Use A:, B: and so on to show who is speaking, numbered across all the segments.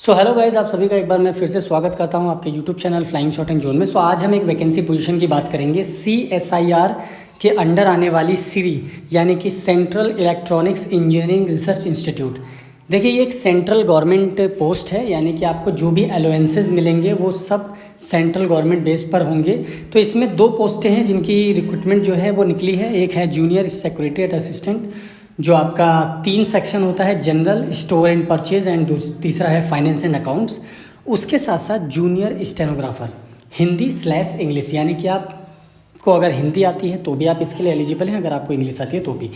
A: So hello guys, आप सभी का एक बार मैं फिर से स्वागत करता हूं आपके YouTube channel Flying Shooting Zone में। आज हम एक वैकेंसी पोजीशन की बात करेंगे CSIR के अंडर आने वाली सीरी यानी कि central electronics engineering research institute. देखिए, ये एक सेंट्रल गवर्नमेंट पोस्ट है, यानी कि आपको जो भी अलाउंसेस मिलेंगे वो सब सेंट्रल गवर्नमेंट बेस पर होंगे। तो इसमें दो पोस्टें हैं जिनकी रिक्रूटमेंट जो है वो निकली है। एक है जूनियर सेक्रेटरीट असिस्टेंट, जो आपका 3 सेक्शन होता है, general, store and purchase and तीसरा है फाइनेंस एंड अकाउंट्स। उसके साथ साथ जूनियर स्टेनोग्राफर हिंदी/इंग्लिश, यानी कि आपको अगर हिंदी आती है तो भी आप इसके लिए एलिजिबल हैं, अगर आपको इंग्लिश आती है तो भी।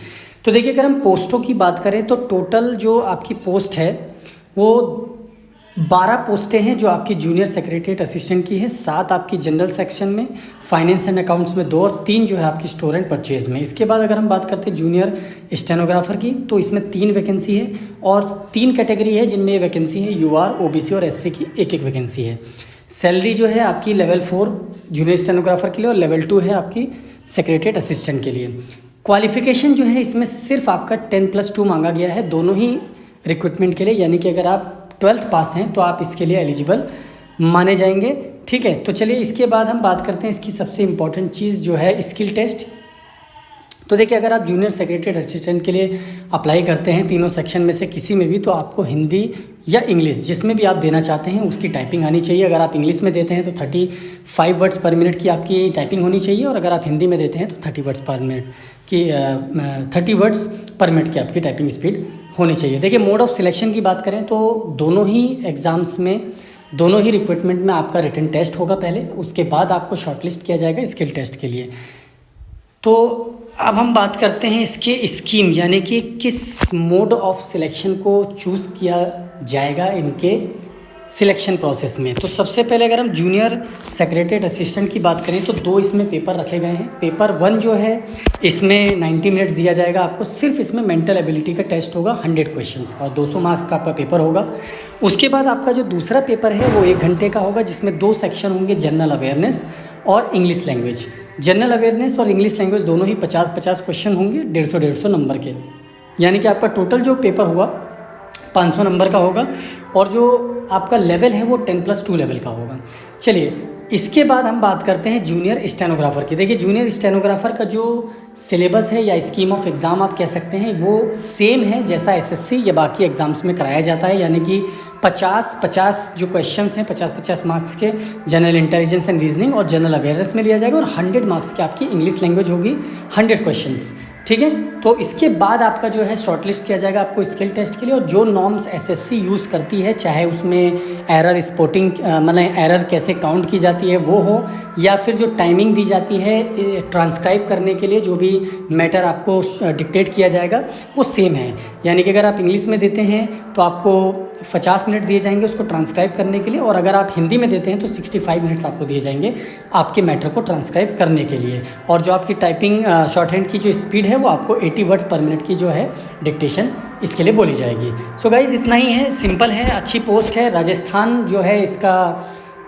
A: तो देखिए, अगर हम पोस्टों की बात करें तो टोटल जो आपकी पोस्ट है वो 12 पोस्टें हैं जो आपकी जूनियर सेक्रेटरीट असिस्टेंट की है, 7 आपकी जनरल सेक्शन में, फाइनेंस एंड अकाउंट्स में 2 और 3 जो है आपकी स्टोर एंड परचेज में। इसके बाद अगर हम बात करते हैं जूनियर स्टेनोग्राफर की, तो इसमें 3 वैकेंसी है और 3 कैटेगरी है जिनमें ये वैकेंसी है UR, OBC और SC की एक वैकेंसी है। सैलरी जो है आपकी लेवल 4 जूनियर स्टेनोग्राफर के लिए और लेवल 2 है आपकी सेक्रेटरीट असिस्टेंट के लिए। क्वालिफिकेशन जो है इसमें सिर्फ आपका 10+2 मांगा गया है दोनों ही रिक्रूटमेंट के लिए, यानी कि अगर आप 12th पास हैं तो आप इसके लिए एलिजिबल माने जाएंगे। ठीक है, तो चलिए इसके बाद हम बात करते हैं इसकी सबसे इम्पॉर्टेंट चीज़ जो है स्किल टेस्ट। तो देखिए, अगर आप जूनियर सेक्रेटरीट असिस्टेंट के लिए अप्लाई करते हैं तीनों सेक्शन में से किसी में भी, तो आपको हिंदी या इंग्लिश जिसमें भी आप देना चाहते हैं उसकी टाइपिंग आनी चाहिए। अगर आप इंग्लिश में देते हैं तो 35 वर्ड्स पर मिनट की आपकी टाइपिंग होनी चाहिए, और अगर आप हिंदी में देते हैं तो 30 वर्ड्स पर मिनट की 30 वर्ड्स पर मिनट की आपकी टाइपिंग स्पीड होनी चाहिए। देखिए, मोड ऑफ सिलेक्शन की बात करें तो दोनों ही एग्ज़ाम्स में, दोनों ही रिक्रूटमेंट में आपका रिटन टेस्ट होगा पहले, उसके बाद आपको शॉर्टलिस्ट किया जाएगा स्किल टेस्ट के लिए। तो अब हम बात करते हैं इसके स्कीम, यानी कि किस मोड ऑफ सिलेक्शन को चूज़ किया जाएगा इनके सिलेक्शन प्रोसेस में। तो सबसे पहले अगर हम जूनियर सेक्रेटरीट असिस्टेंट की बात करें तो 2 इसमें पेपर रखे गए हैं। पेपर 1 जो है इसमें 90 मिनट्स दिया जाएगा आपको, सिर्फ इसमें मेंटल एबिलिटी का टेस्ट होगा 100 क्वेश्चंस और 200 मार्क्स का आपका पेपर होगा। उसके बाद आपका जो दूसरा पेपर है वो 1 घंटे का होगा, जिसमें 2 सेक्शन होंगे, जनरल अवेयरनेस और इंग्लिश लैंग्वेज। जनरल अवेयरनेस और इंग्लिश लैंग्वेज दोनों ही 50-50 क्वेश्चन होंगे, 150-150 नंबर के, यानी कि आपका टोटल जो पेपर हुआ 500 नंबर का होगा, और जो आपका लेवल है वो 10+2 लेवल का होगा। चलिए, इसके बाद हम बात करते हैं जूनियर स्टेनोग्राफर की। देखिए, जूनियर स्टेनोग्राफर का जो सिलेबस है या स्कीम ऑफ एग्ज़ाम आप कह सकते हैं वो सेम है जैसा SSC या बाकी एग्ज़ाम्स में कराया जाता है, यानी कि 50-50 जो क्वेश्चंस हैं 50-50 मार्क्स के जनरल इंटेलिजेंस एंड रीजनिंग और जनरल अवेयरनेस में लिया जाएगा, और 100 मार्क्स की आपकी इंग्लिश लैंग्वेज होगी, 100 क्वेश्चंस। ठीक है, तो इसके बाद आपका जो है शॉर्टलिस्ट किया जाएगा आपको स्किल टेस्ट के लिए, और जो नॉर्म्स SSC यूज़ करती है, चाहे उसमें एरर स्पॉटिंग मतलब एरर कैसे काउंट की जाती है वो हो, या फिर जो टाइमिंग दी जाती है ट्रांसक्राइब करने के लिए, जो भी मैटर आपको डिक्टेट किया जाएगा वो सेम है। यानी कि अगर आप इंग्लिश में देते हैं तो आपको 50 मिनट दिए जाएंगे उसको ट्रांसक्राइब करने के लिए, और अगर आप हिंदी में देते हैं तो 65 मिनट्स आपको दिए जाएंगे आपके मैटर को ट्रांसक्राइब करने के लिए। और जो आपकी टाइपिंग शॉर्ट हैंड की जो स्पीड है वो आपको 80 वर्ड्स पर मिनट की जो है डिक्टेशन इसके लिए बोली जाएगी। सो गाइज़, इतना ही है, सिंपल है, अच्छी पोस्ट है। राजस्थान जो है इसका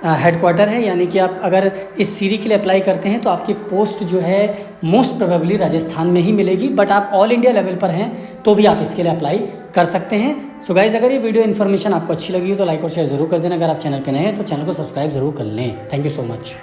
A: हेडक्वार्टर है, यानी कि आप अगर इस सीरी के लिए अप्लाई करते हैं तो आपकी पोस्ट जो है मोस्ट प्रोबेबली राजस्थान में ही मिलेगी, बट आप ऑल इंडिया लेवल पर हैं तो भी आप इसके लिए अप्लाई कर सकते हैं। सो गाइज़, अगर ये वीडियो इन्फॉर्मेशन आपको अच्छी लगी हो तो लाइक और शेयर ज़रूर कर देना। अगर आप चैनल पे नए हैं तो चैनल को सब्सक्राइब ज़रूर कर लें। Thank you so much.